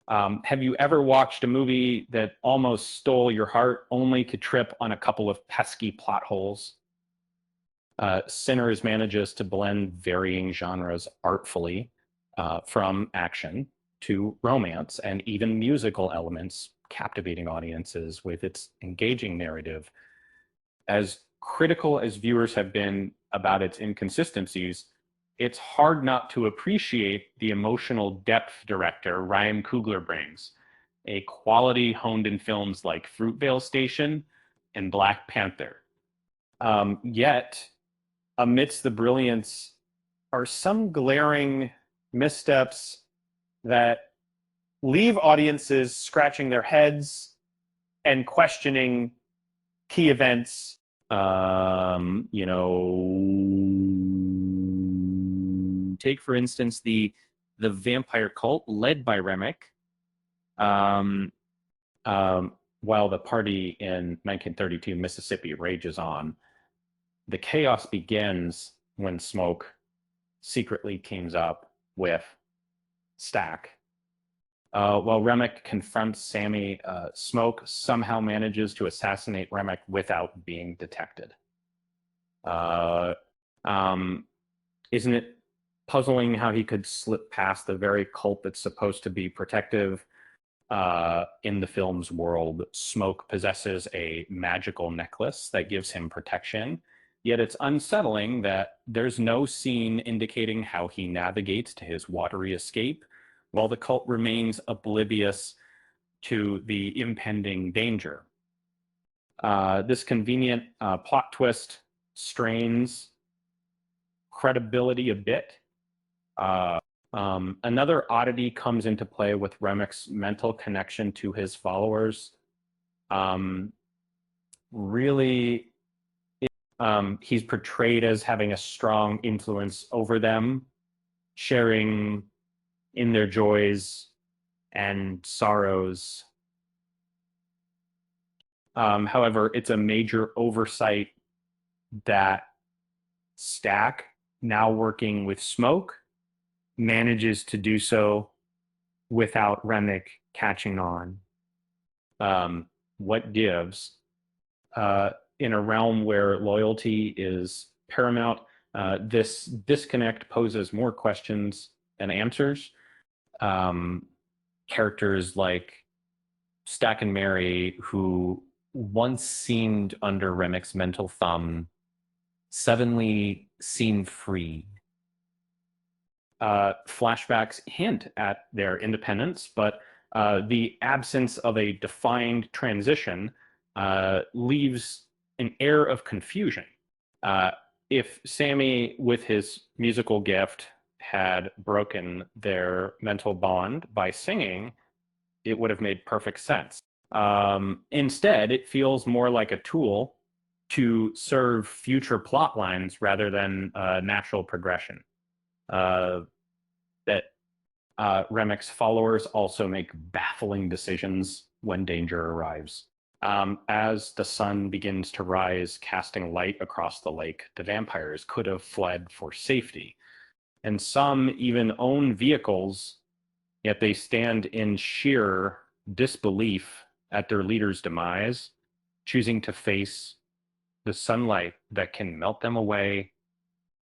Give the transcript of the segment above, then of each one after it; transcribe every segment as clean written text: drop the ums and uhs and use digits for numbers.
Have you ever watched a movie that almost stole your heart only to trip on a couple of pesky plot holes? Sinners manages to blend varying genres artfully, from action to romance and even musical elements, captivating audiences with its engaging narrative. As critical as viewers have been about its inconsistencies, it's hard not to appreciate the emotional depth director Ryan Coogler brings, a quality honed in films like Fruitvale Station and Black Panther. Yet, amidst the brilliance are some glaring missteps that leave audiences scratching their heads and questioning key events. Take for instance the vampire cult led by Remick. Um, while the party in 1932 Mississippi rages on, the chaos begins when Smoke secretly teams up with Stack. While Remick confronts Sammy, Smoke somehow manages to assassinate Remick without being detected. Uh, um, isn't it puzzling how he could slip past the very cult that's supposed to be protective? In the film's world, Smoke possesses a magical necklace that gives him protection, yet it's unsettling that there's no scene indicating how he navigates to his watery escape, while the cult remains oblivious to the impending danger. This convenient plot twist strains credibility a bit. Another oddity comes into play with Remick's mental connection to his followers. Um, really, he's portrayed as having a strong influence over them, sharing in their joys and sorrows. However, it's a major oversight that Stack, now working with Smoke, manages to do so without Remick catching on. What gives? In a realm where loyalty is paramount, this disconnect poses more questions than answers. Um, Characters like Stack and Mary, who once seemed under Remick's mental thumb, suddenly seem free. Flashbacks hint at their independence, but the absence of a defined transition leaves an air of confusion. Uh, if Sammy, with his musical gift, had broken their mental bond by singing, it would have made perfect sense. Instead, it feels more like a tool to serve future plot lines rather than natural progression. Uh, that Remick's followers also make baffling decisions when danger arrives. As the sun begins to rise, casting light across the lake, the vampires could have fled for safety. And some even own vehicles, yet they stand in sheer disbelief at their leader's demise, choosing to face the sunlight that can melt them away.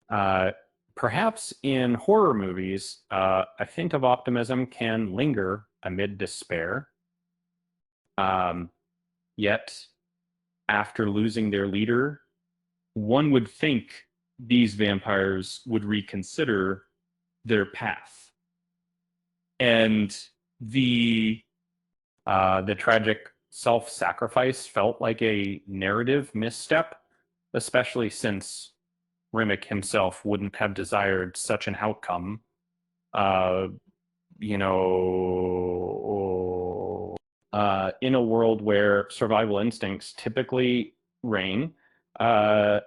Uh, Perhaps in horror movies, a hint of optimism can linger amid despair. Um, Yet, after losing their leader, one would think these vampires would reconsider their path. And the the tragic self-sacrifice felt like a narrative misstep, especially since Remick himself wouldn't have desired such an outcome. Uh, in a world where survival instincts typically reign, uh,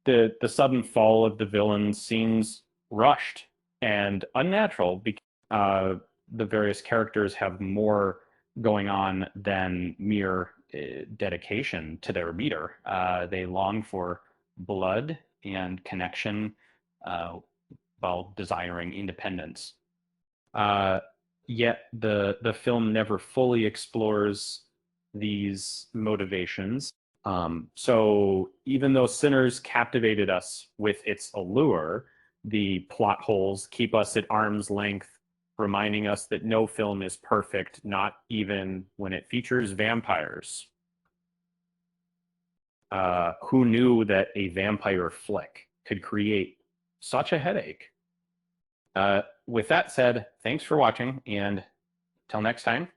the sudden fall of the villain seems rushed and unnatural because uh, the various characters have more going on than mere dedication to their leader. They long for blood and connection uh, while desiring independence. Uh, yet the film never fully explores these motivations. So even though Sinners captivated us with its allure, the plot holes keep us at arm's length, reminding us that no film is perfect, not even when it features vampires. Who knew that a vampire flick could create such a headache? With that said, thanks for watching, and till next time,